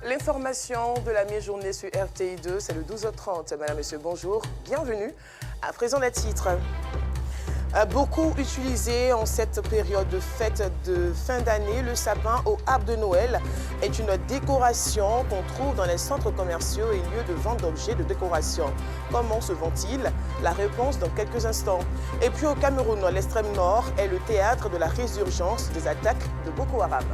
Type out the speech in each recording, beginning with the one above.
L'information de la mi-journée sur RTI 2, c'est le 12h30. Madame, Monsieur, bonjour, bienvenue. À présent, les titres. Beaucoup utilisé en cette période de fête de fin d'année, le sapin au arbre de Noël est une décoration qu'on trouve dans les centres commerciaux et lieux de vente d'objets de décoration. Comment se vend-il? La réponse dans quelques instants. Et puis au Cameroun, l'extrême nord est le théâtre de la résurgence des attaques de Boko Haram.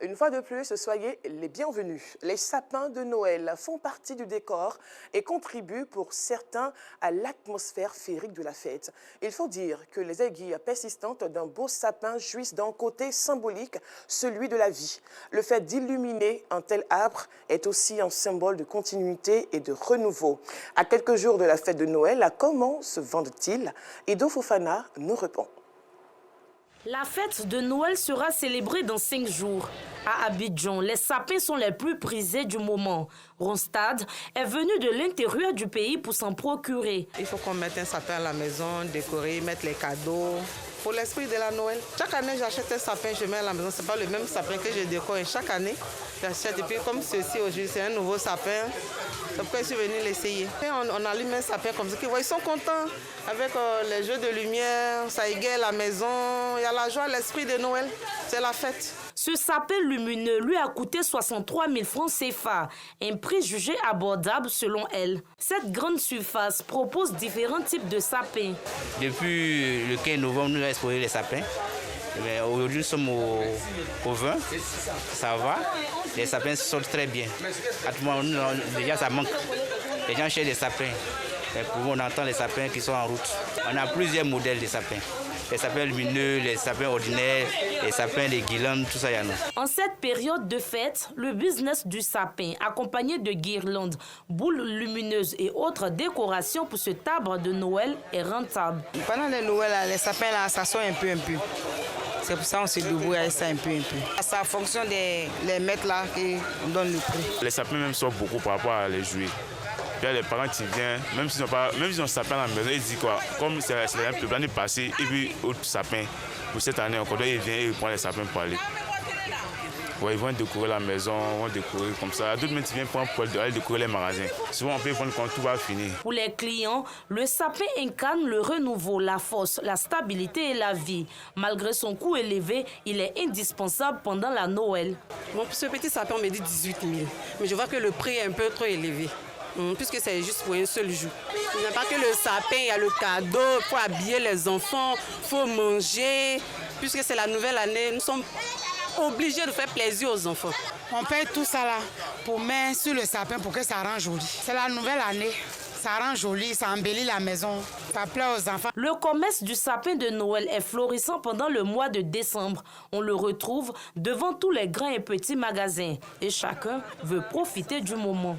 Une fois de plus, soyez les bienvenus. Les sapins de Noël font partie du décor et contribuent pour certains à l'atmosphère féerique de la fête. Il faut dire que les aiguilles persistantes d'un beau sapin jouissent d'un côté symbolique, celui de la vie. Le fait d'illuminer un tel arbre est aussi un symbole de continuité et de renouveau. À quelques jours de la fête de Noël, comment se vendent-ils? Ido Fofana nous répond. La fête de Noël sera célébrée dans 5 jours. À Abidjan, les sapins sont les plus prisés du moment. Ronstad est venu de l'intérieur du pays pour s'en procurer. Il faut qu'on mette un sapin à la maison, décorer, mettre les cadeaux. Pour l'esprit de la Noël. Chaque année, j'achète un sapin, je mets à la maison. Ce n'est pas le même sapin que je décore. Et chaque année, j'achète. Et puis, comme ceci aujourd'hui, c'est un nouveau sapin. C'est pourquoi je suis venue l'essayer. On allume un sapin comme ça. Ils sont contents avec les jeux de lumière. Ça égaye la maison. Il y a la joie, l'esprit de Noël. C'est la fête. Ce sapin lumineux lui a coûté 63 000 francs CFA, un prix jugé abordable selon elle. Cette grande surface propose différents types de sapins. Depuis le 15 novembre, nous avons exposé les sapins. Aujourd'hui, nous sommes au 20. Ça va. Les sapins sortent très bien. Actuellement, déjà, ça manque. Les gens cherchent des sapins. Et pour nous, on entend les sapins qui sont en route. On a plusieurs modèles de sapins. Les sapins lumineux, les sapins ordinaires, les sapins, les guirlandes, tout ça, il y en a. En cette période de fête, le business du sapin, accompagné de guirlandes, boules lumineuses et autres décorations pour ce arbre de Noël, est rentable. Pendant les Noël, les sapins, là, ça sort un peu. C'est pour ça qu'on se débrouille avec ça un peu. C'est en fonction des mètres là qu'on donne le prix. Les sapins même sortent beaucoup par rapport à les jouets. Il y a les parents qui viennent, même s'ils ont un sapin à la maison, ils disent quoi, comme c'est l'année passée, et puis autre sapin, pour cette année encore, ils viennent et ils prennent les sapins pour aller. Ouais, ils vont décorer la maison, ils vont décorer comme ça. D'autres même qui viennent prendre pour aller décorer les magasins. Souvent on peut prendre quand tout va finir. Pour les clients, le sapin incarne le renouveau, la force, la stabilité et la vie. Malgré son coût élevé, il est indispensable pendant la Noël. Bon, pour ce petit sapin, on me dit 18 000. Mais je vois que le prix est un peu trop élevé. Puisque c'est juste pour un seul jour. Il n'y a pas que le sapin, il y a le cadeau, il faut habiller les enfants, il faut manger. Puisque c'est la nouvelle année, nous sommes obligés de faire plaisir aux enfants. On paye tout ça là pour mettre sur le sapin pour que ça rende joli. C'est la nouvelle année. Ça rend joli, ça embellit la maison, ça plaît aux enfants. Le commerce du sapin de Noël est florissant pendant le mois de décembre. On le retrouve devant tous les grands et petits magasins. Et chacun veut profiter du moment.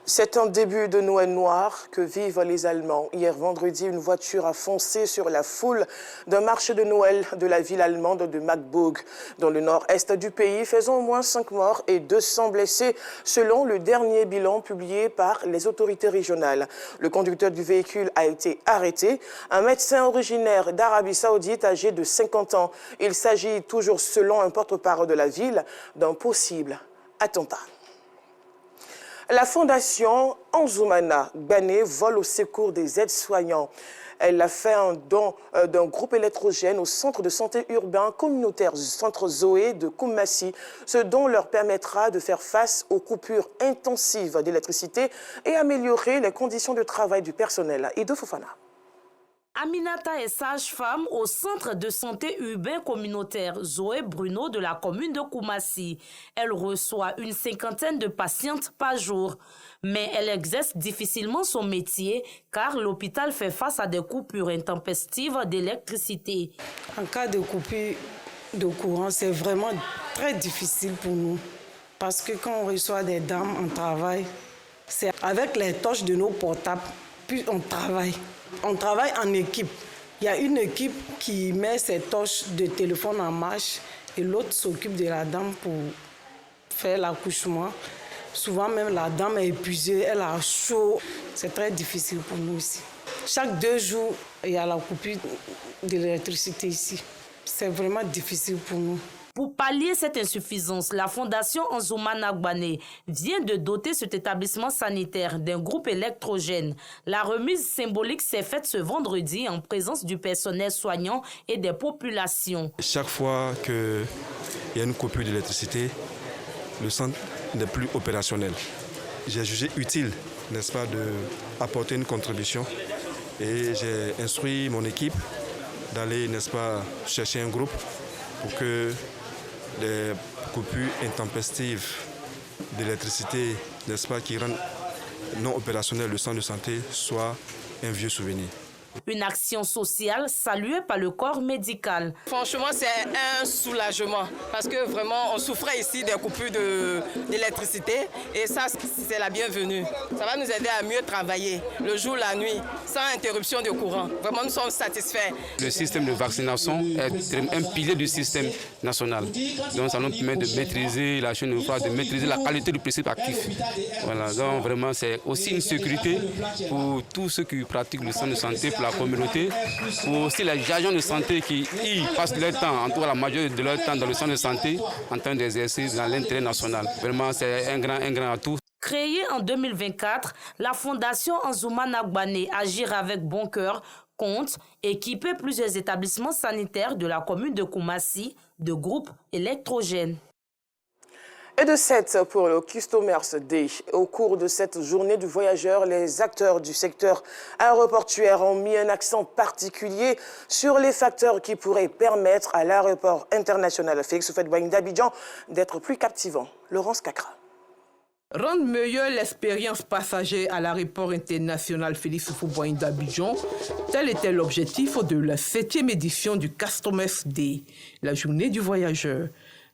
C'est un début de Noël noir que vivent les Allemands. Hier vendredi, une voiture a foncé sur la foule d'un marché de Noël de la ville allemande de Magdeburg, dans le nord-est du pays, faisant au moins 5 morts et 200 blessés, selon le dernier bilan publié par les autorités régionales. Le conducteur du véhicule a été arrêté, un médecin originaire d'Arabie Saoudite âgé de 50 ans. Il s'agit toujours, selon un porte-parole de la ville, d'un possible attentat. La fondation Anzumana Gbané vole au secours des aides-soignants. Elle a fait un don d'un groupe électrogène au centre de santé urbain communautaire du centre Zoé de Koumassi. Ce don leur permettra de faire face aux coupures intensives d'électricité et améliorer les conditions de travail du personnel. Ido Fofana. Aminata est sage-femme au centre de santé urbain communautaire Zoé Bruno de la commune de Koumassi. Elle reçoit une 50aine de patientes par jour. Mais elle exerce difficilement son métier car l'hôpital fait face à des coupures intempestives d'électricité. En cas de coupure de courant, c'est vraiment très difficile pour nous. Parce que quand on reçoit des dames en travail, c'est avec les torches de nos portables, puis on travaille. On travaille en équipe. Il y a une équipe qui met ses torches de téléphone en marche et l'autre s'occupe de la dame pour faire l'accouchement. Souvent même la dame est épuisée, elle a chaud. C'est très difficile pour nous ici. Chaque 2 jours, il y a la coupure d'électricité ici. C'est vraiment difficile pour nous. Pour pallier cette insuffisance, la Fondation Anzoumana Agbane vient de doter cet établissement sanitaire d'un groupe électrogène. La remise symbolique s'est faite ce vendredi en présence du personnel soignant et des populations. Chaque fois qu'il y a une coupure d'électricité, le centre n'est plus opérationnel. J'ai jugé utile, n'est-ce pas, d'apporter une contribution et j'ai instruit mon équipe d'aller, n'est-ce pas, chercher un groupe pour que les coupures intempestives d'électricité, n'est-ce pas, qui rendent non opérationnel le centre de santé soient un vieux souvenir. Une action sociale saluée par le corps médical. Franchement, c'est un soulagement parce que vraiment, on souffrait ici des coupures d'électricité et ça, c'est la bienvenue. Ça va nous aider à mieux travailler le jour, la nuit, sans interruption de courant. Vraiment, nous sommes satisfaits. Le système de vaccination est un pilier du système national. Donc, ça nous permet de maîtriser la chaîne de froid, de maîtriser la qualité du principe actif. Voilà, donc vraiment, c'est aussi une sécurité pour tous ceux qui pratiquent le centre de santé, pour la communauté, pour aussi les agents de santé qui y passent leur temps, en tout cas la majorité de leur temps dans le centre de santé, en temps d'exercice dans l'intérêt national. Vraiment, c'est un grand atout. Créée en 2024, la Fondation Anzoumana Agbane Agir avec bon cœur compte équiper plusieurs établissements sanitaires de la commune de Koumassi de groupes électrogènes. Et de 7 pour le Customers Day. Au cours de cette journée du voyageur, les acteurs du secteur aéroportuaire ont mis un accent particulier sur les facteurs qui pourraient permettre à l'aéroport international Félix Houphouët-Boigny d'Abidjan d'être plus captivant. Laurence Kakra. Rendre meilleure l'expérience passager à l'aéroport international Félix Houphouët-Boigny d'Abidjan, tel était l'objectif de la 7e édition du Customers Day, la journée du voyageur.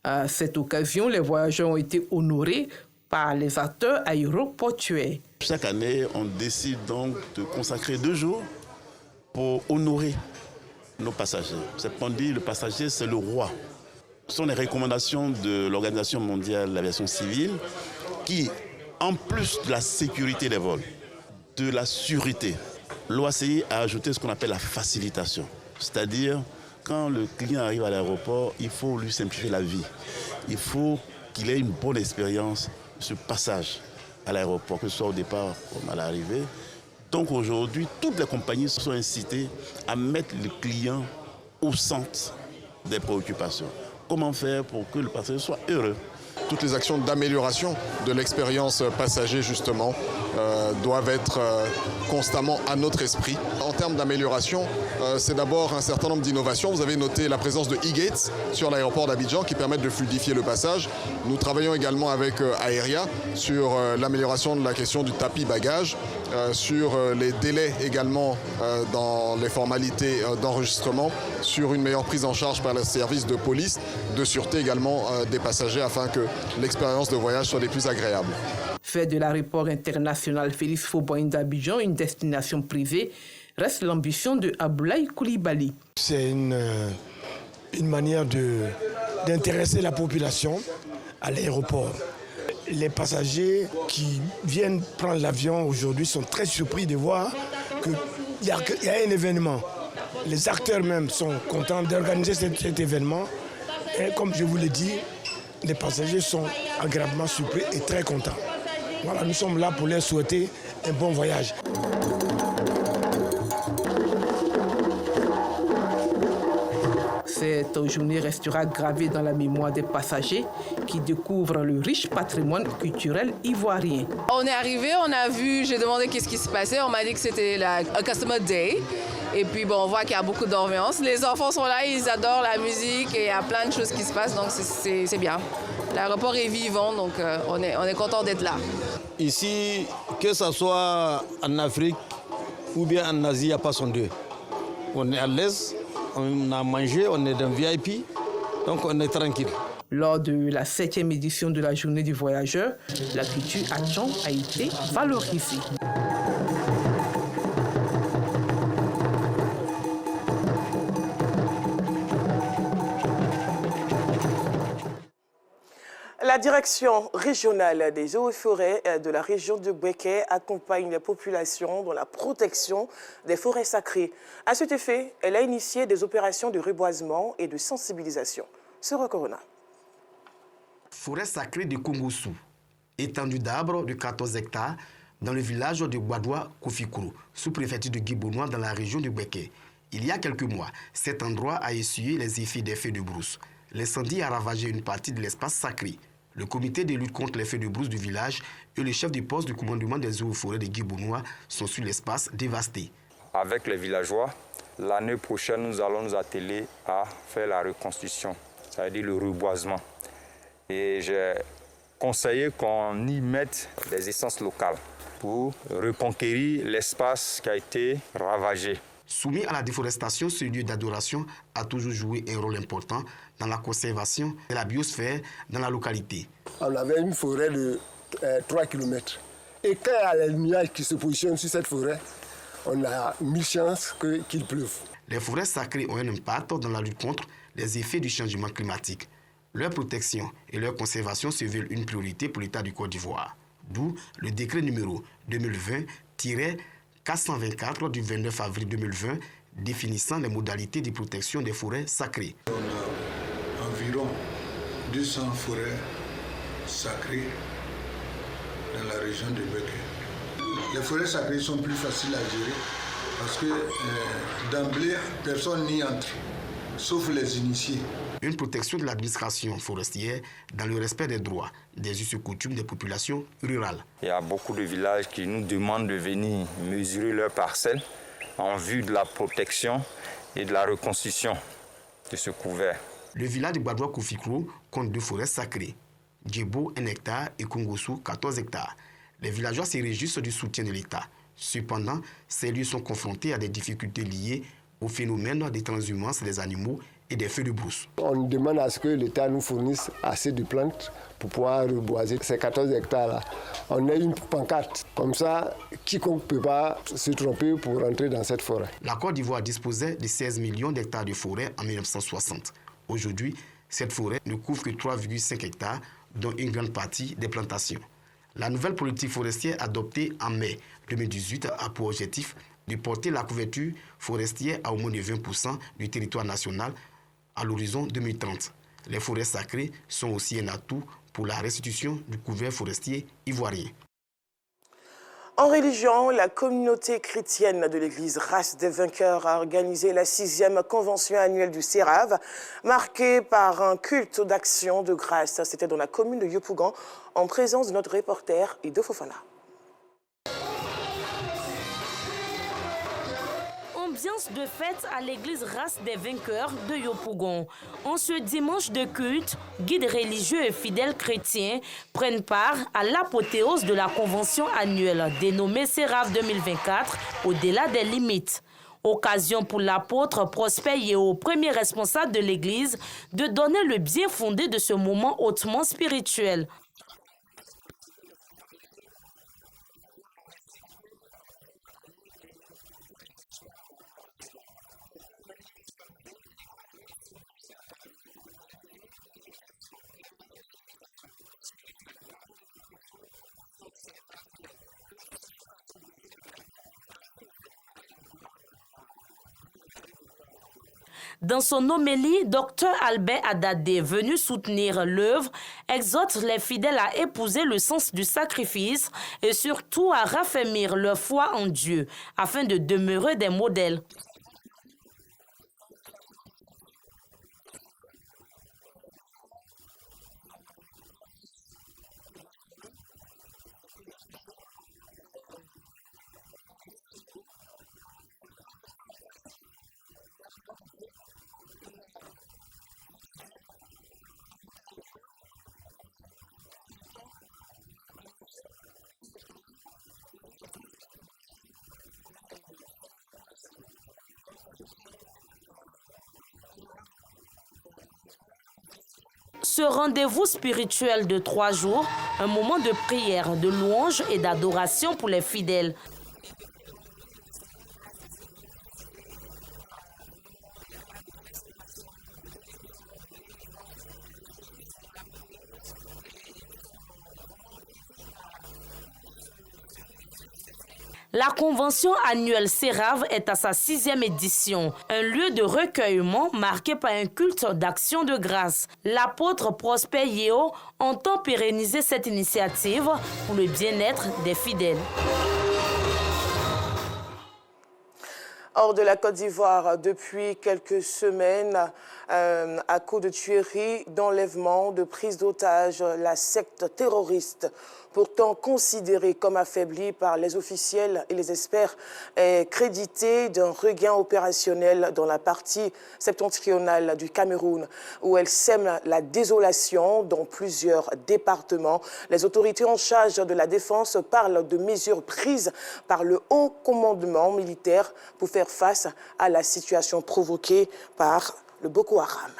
À cette occasion, les voyageurs ont été honorés par les acteurs aéroportuaires. Chaque année, on décide donc de consacrer 2 jours pour honorer nos passagers. C'est pour dire le passager, c'est le roi. Ce sont les recommandations de l'Organisation mondiale de l'aviation civile qui, en plus de la sécurité des vols, de la sûreté, l'OACI a ajouté ce qu'on appelle la facilitation. C'est-à-dire, quand le client arrive à l'aéroport, il faut lui simplifier la vie. Il faut qu'il ait une bonne expérience de ce passage à l'aéroport, que ce soit au départ comme à l'arrivée. Donc aujourd'hui, toutes les compagnies sont incitées à mettre le client au centre des préoccupations. Comment faire pour que le passager soit heureux? Toutes les actions d'amélioration de l'expérience passager, justement, doivent être constamment à notre esprit. En termes d'amélioration, c'est d'abord un certain nombre d'innovations. Vous avez noté la présence de e-gates sur l'aéroport d'Abidjan qui permettent de fluidifier le passage. Nous travaillons également avec Aéria sur l'amélioration de la question du tapis bagage, sur les délais également dans les formalités d'enregistrement, sur une meilleure prise en charge par les services de police, de sûreté également des passagers afin que l'expérience de voyage soit les plus agréables. Faire de l'aéroport international Félix Houphouët-Boigny d'Abidjan une destination privée reste l'ambition de Aboulaye Koulibaly. C'est une manière d'intéresser la population à l'aéroport. Les passagers qui viennent prendre l'avion aujourd'hui sont très surpris de voir qu'il y a un événement. Les acteurs même sont contents d'organiser cet événement. Et comme je vous l'ai dit, les passagers sont agréablement surpris et très contents. Voilà, nous sommes là pour leur souhaiter un bon voyage. Cette journée restera gravée dans la mémoire des passagers qui découvrent le riche patrimoine culturel ivoirien. On est arrivé, on a vu, j'ai demandé qu'est-ce qui se passait, on m'a dit que c'était un Customer Day. Et puis bon, on voit qu'il y a beaucoup d'ambiance. Les enfants sont là, ils adorent la musique et il y a plein de choses qui se passent, donc c'est bien. L'aéroport est vivant, donc on est content d'être là. Ici, que ce soit en Afrique ou bien en Asie, il n'y a pas son deux. On est à l'aise, on a mangé, on est dans VIP, donc on est tranquille. Lors de la 7e édition de la Journée du Voyageur, la culture Adjan a été valorisée. La direction régionale des eaux et forêts de la région de Bouéké accompagne les populations dans la protection des forêts sacrées. À cet effet, elle a initié des opérations de reboisement et de sensibilisation. Sur Corona. Forêt sacrée de Kongossou, étendue d'arbres de 14 hectares dans le village de Gwadoua-Kofikoro, sous-préfecture de Guibonnois dans la région de Béké. Il y a quelques mois, cet endroit a essuyé les effets des feux de brousse. L'incendie a ravagé une partie de l'espace sacré. Le comité de lutte contre les feux de brousse du village et le chef du poste du commandement des eaux et forêts de Guibonnois sont sur l'espace dévasté. Avec les villageois, l'année prochaine, nous allons nous atteler à faire la reconstruction, c'est-à-dire le reboisement. Et j'ai conseillé qu'on y mette des essences locales pour reconquérir l'espace qui a été ravagé. Soumis à la déforestation, ce lieu d'adoration a toujours joué un rôle important dans la conservation de la biosphère dans la localité. On avait une forêt de 3 km. Et quand il y a les nuages qui se positionnent sur cette forêt, on a 1000 chances qu'il pleuve. Les forêts sacrées ont un impact dans la lutte contre les effets du changement climatique. Leur protection et leur conservation se veulent une priorité pour l'État du Côte d'Ivoire. D'où le décret numéro 2020-424 du 29 avril 2020 définissant les modalités de protection des forêts sacrées. On a environ 200 forêts sacrées dans la région de Béké. Les forêts sacrées sont plus faciles à gérer parce que d'emblée, personne n'y entre, sauf les initiés. Une protection de l'administration forestière dans le respect des droits, des us et coutumes des populations rurales. Il y a beaucoup de villages qui nous demandent de venir mesurer leurs parcelles en vue de la protection et de la reconstruction de ce couvert. Le village de Gwadoua-Kofikoro compte 2 forêts sacrées, Djebo 1 hectare et Kongossou 14 hectares. Les villageois se réjouissent du soutien de l'État. Cependant, ces lieux sont confrontés à des difficultés liées au phénomène des transhumances des animaux et des feux de brousse. On demande à ce que l'État nous fournisse assez de plantes pour pouvoir reboiser ces 14 hectares-là. On a une pancarte, comme ça, quiconque ne peut pas se tromper pour rentrer dans cette forêt. La Côte d'Ivoire disposait de 16 millions d'hectares de forêt en 1960. Aujourd'hui, cette forêt ne couvre que 3,5 hectares, dont une grande partie des plantations. La nouvelle politique forestière adoptée en mai 2018 a pour objectif de porter la couverture forestière à au moins de 20% du territoire national à l'horizon 2030. Les forêts sacrées sont aussi un atout pour la restitution du couvert forestier ivoirien. En religion, la communauté chrétienne de l'église Race des Vainqueurs a organisé la 6e convention annuelle du CERAV, marquée par un culte d'action de grâce. C'était dans la commune de Yopougon, en présence de notre reporter Ido Fofana. Ambiance de fête à l'église Race des Vainqueurs de Yopougon. En ce dimanche de culte, guides religieux et fidèles chrétiens prennent part à l'apothéose de la convention annuelle dénommée CERAV 2024, au-delà des limites. Occasion pour l'apôtre Prosper Yeo, premier responsable de l'église, de donner le bien fondé de ce moment hautement spirituel. Dans son homélie, Dr Albert Adadé, venu soutenir l'œuvre, exhorte les fidèles à épouser le sens du sacrifice et surtout à raffermir leur foi en Dieu, afin de demeurer des modèles. Ce rendez-vous spirituel de 3 jours, un moment de prière, de louange et d'adoration pour les fidèles. La convention annuelle CERAV est à sa 6e édition, un lieu de recueillement marqué par un culte d'action de grâce. L'apôtre Prosper Yeo entend pérenniser cette initiative pour le bien-être des fidèles. Hors de la Côte d'Ivoire, depuis quelques semaines, à coup de tueries, d'enlèvements, de prise d'otages, la secte terroriste, pourtant considérée comme affaiblie par les officiels et les experts, est créditée d'un regain opérationnel dans la partie septentrionale du Cameroun, où elle sème la désolation dans plusieurs départements. Les autorités en charge de la défense parlent de mesures prises par le haut commandement militaire pour faire face à la situation provoquée par le Boko Haram.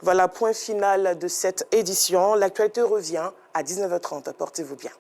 Voilà, point final de cette édition. L'actualité revient à 19h30. Portez-vous bien.